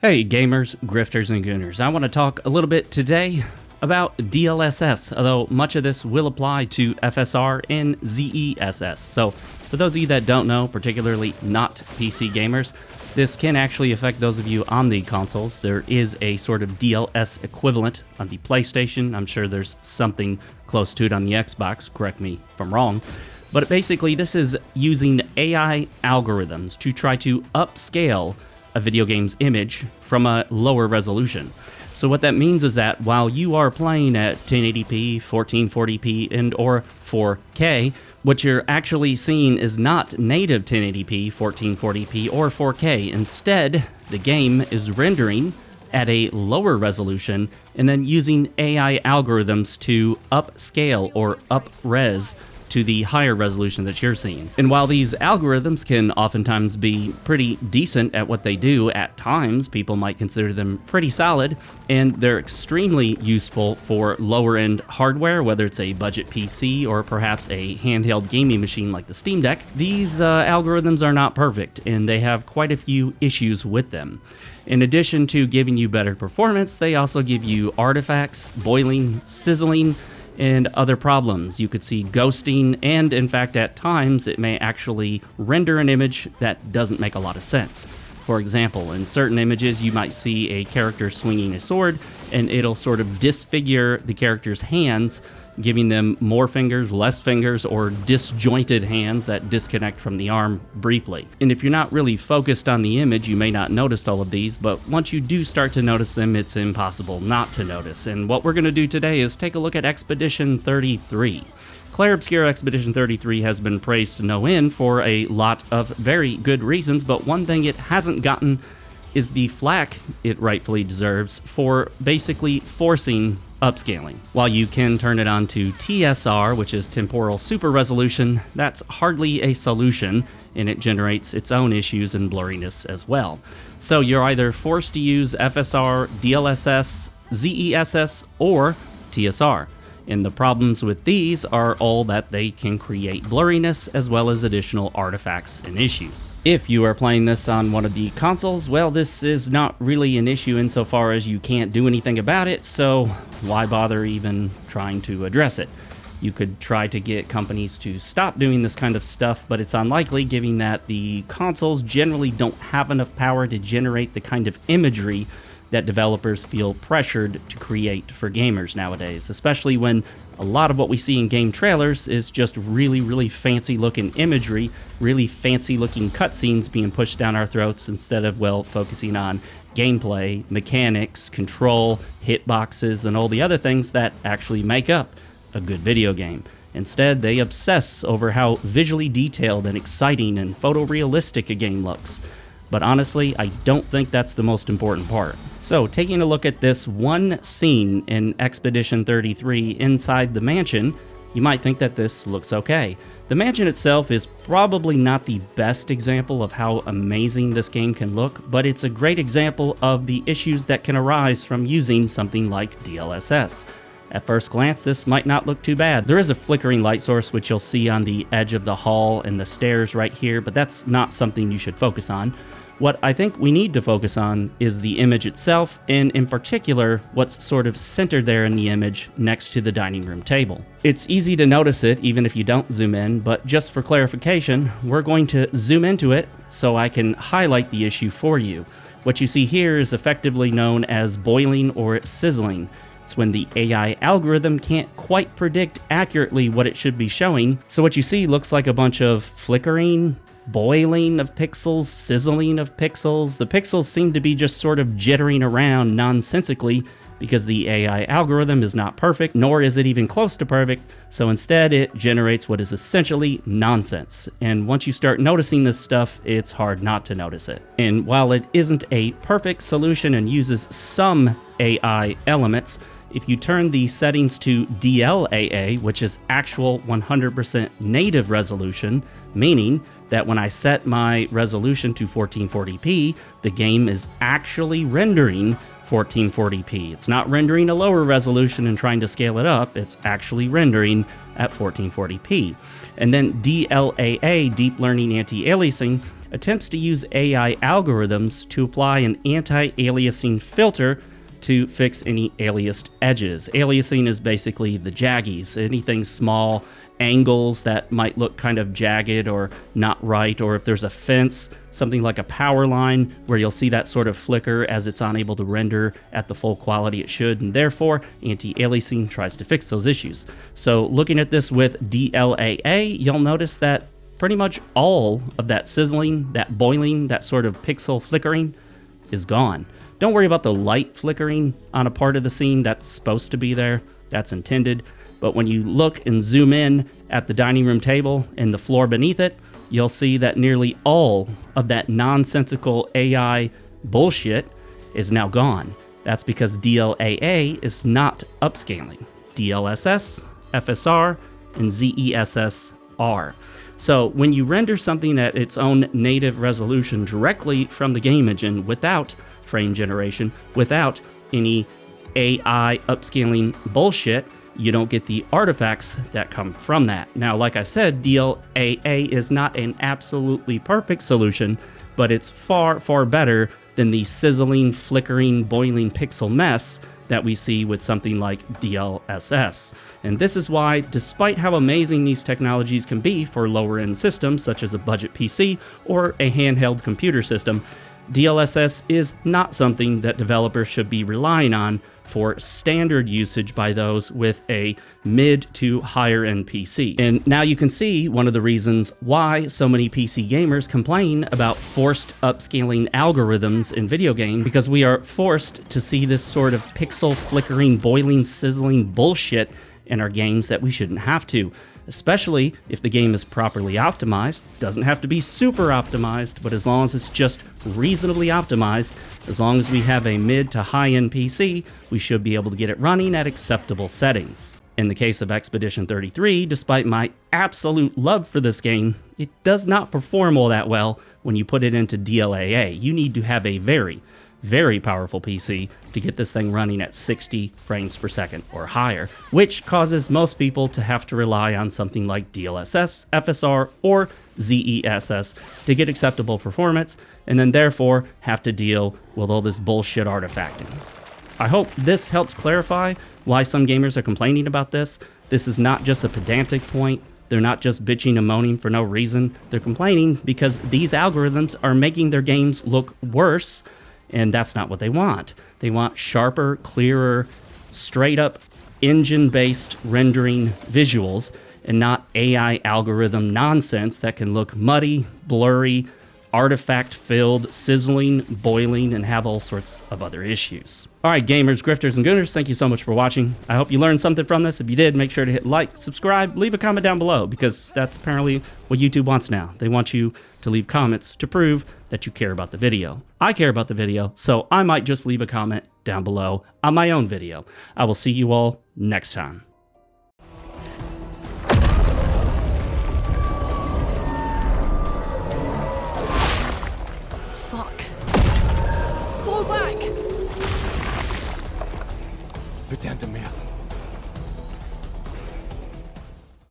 Hey gamers, grifters, and gooners. I want to talk a little bit today about DLSS, although much of this will apply to FSR and ZESS. So for those of you that don't know, particularly not PC gamers, this can actually affect those of you on the consoles. There is a sort of DLS equivalent on the PlayStation. I'm sure there's something close to it on the Xbox, correct me if I'm wrong. But basically this is using AI algorithms to try to upscale a video game's image from a lower resolution. So what that means is that while you are playing at 1080p, 1440p, and or 4K, what you're actually seeing is not native 1080p, 1440p, or 4K. Instead, the game is rendering at a lower resolution and then using AI algorithms to upscale or up-res to the higher resolution that you're seeing. And while these algorithms can oftentimes be pretty decent at what they do, at times people might consider them pretty solid, and they're extremely useful for lower end hardware, whether it's a budget PC or perhaps a handheld gaming machine like the Steam Deck. These algorithms are not perfect, and they have quite a few issues with them. In addition to giving you better performance, they also give you artifacts, boiling, sizzling, and other problems. You could see ghosting, and in fact at times it may actually render an image that doesn't make a lot of sense. For example, in certain images you might see a character swinging a sword and it'll sort of disfigure the character's hands, giving them more fingers, less fingers, or disjointed hands that disconnect from the arm briefly. And if you're not really focused on the image, you may not notice all of these, but once you do start to notice them, it's impossible not to notice. And what we're going to do today is take a look at Expedition 33. Claire Obscura Expedition 33 has been praised to no end for a lot of very good reasons, but one thing it hasn't gotten is the flack it rightfully deserves for basically forcing upscaling. While you can turn it on to TSR, which is temporal super resolution, that's hardly a solution, and it generates its own issues and blurriness as well. So you're either forced to use FSR, DLSS, ZESS, or TSR. And the problems with these are all that they can create blurriness as well as additional artifacts and issues. If you are playing this on one of the consoles, well, this is not really an issue insofar as you can't do anything about it, so why bother even trying to address it? You could try to get companies to stop doing this kind of stuff, but it's unlikely given that the consoles generally don't have enough power to generate the kind of imagery that developers feel pressured to create for gamers nowadays, especially when a lot of what we see in game trailers is just really fancy looking imagery, really fancy looking cutscenes being pushed down our throats instead of, well, focusing on gameplay, mechanics, control, hitboxes, and all the other things that actually make up a good video game. Instead, they obsess over how visually detailed and exciting and photorealistic a game looks. But honestly, I don't think that's the most important part. So, taking a look at this one scene in Expedition 33 inside the mansion, you might think that this looks okay. The mansion itself is probably not the best example of how amazing this game can look, but it's a great example of the issues that can arise from using something like DLSS. At first glance, this might not look too bad. There is a flickering light source which you'll see on the edge of the hall and the stairs right here, but that's not something you should focus on. What I think we need to focus on is the image itself, and in particular, what's sort of centered there in the image next to the dining room table. It's easy to notice it even if you don't zoom in, but just for clarification, we're going to zoom into it so I can highlight the issue for you. What you see here is effectively known as boiling or sizzling. It's when the AI algorithm can't quite predict accurately what it should be showing, so what you see looks like a bunch of flickering, boiling of pixels, sizzling of pixels. The pixels seem to be just sort of jittering around nonsensically because the AI algorithm is not perfect, nor is it even close to perfect, so instead it generates what is essentially nonsense. And once you start noticing this stuff, it's hard not to notice it. And while it isn't a perfect solution and uses some AI elements, if you turn the settings to DLAA, which is actual 100% native resolution, meaning that when I set my resolution to 1440p, the game is actually rendering 1440p. It's not rendering a lower resolution and trying to scale it up, it's actually rendering at 1440p. And then DLAA, Deep Learning Anti-Aliasing, attempts to use AI algorithms to apply an anti-aliasing filter to fix any aliased edges. Aliasing is basically the jaggies, anything small, angles that might look kind of jagged or not right, or if there's a fence, something like a power line where you'll see that sort of flicker as it's unable to render at the full quality it should, and therefore anti-aliasing tries to fix those issues. So looking at this with DLAA, you'll notice that pretty much all of that sizzling, that boiling, that sort of pixel flickering is gone. Don't worry about the light flickering on a part of the scene that's supposed to be there, that's intended. But when you look and zoom in at the dining room table and the floor beneath it, you'll see that nearly all of that nonsensical AI bullshit is now gone. That's because DLAA is not upscaling. DLSS, FSR, and ZESS are. So when you render something at its own native resolution directly from the game engine without frame generation, without any AI upscaling bullshit, you don't get the artifacts that come from that. Now, like I said, DLAA is not an absolutely perfect solution, but it's far, far better than the sizzling, flickering, boiling pixel mess that we see with something like DLSS. And this is why, despite how amazing these technologies can be for lower-end systems, such as a budget PC or a handheld computer system, DLSS is not something that developers should be relying on for standard usage by those with a mid to higher end PC. And now you can see one of the reasons why so many PC gamers complain about forced upscaling algorithms in video games, because we are forced to see this sort of pixel flickering, boiling, sizzling bullshit in our games that we shouldn't have to, especially if the game is properly optimized. Doesn't have to be super optimized, but as long as it's just reasonably optimized, as long as we have a mid to high-end PC, we should be able to get it running at acceptable settings. In the case of Expedition 33, despite my absolute love for this game, it does not perform all that well when you put it into DLAA. You need to have a very, very powerful PC to get this thing running at 60 frames per second or higher, which causes most people to have to rely on something like DLSS, FSR, or ZESS to get acceptable performance, and then therefore have to deal with all this bullshit artifacting. I hope this helps clarify why some gamers are complaining about this. This is not just a pedantic point. They're not just bitching and moaning for no reason. They're complaining because these algorithms are making their games look worse, and that's not what they want. They want sharper, clearer, straight up engine-based rendering visuals and not AI algorithm nonsense that can look muddy, blurry, artifact-filled, sizzling, boiling, and have all sorts of other issues. All right, gamers, grifters, and gooners, thank you so much for watching. I hope you learned something from this. If you did, make sure to hit like, subscribe, leave a comment down below, because that's apparently what YouTube wants now. They want you to leave comments to prove that you care about the video. I care about the video, so I might just leave a comment down below on my own video. I will see you all next time. Fuck. Fall back! Putain de merde.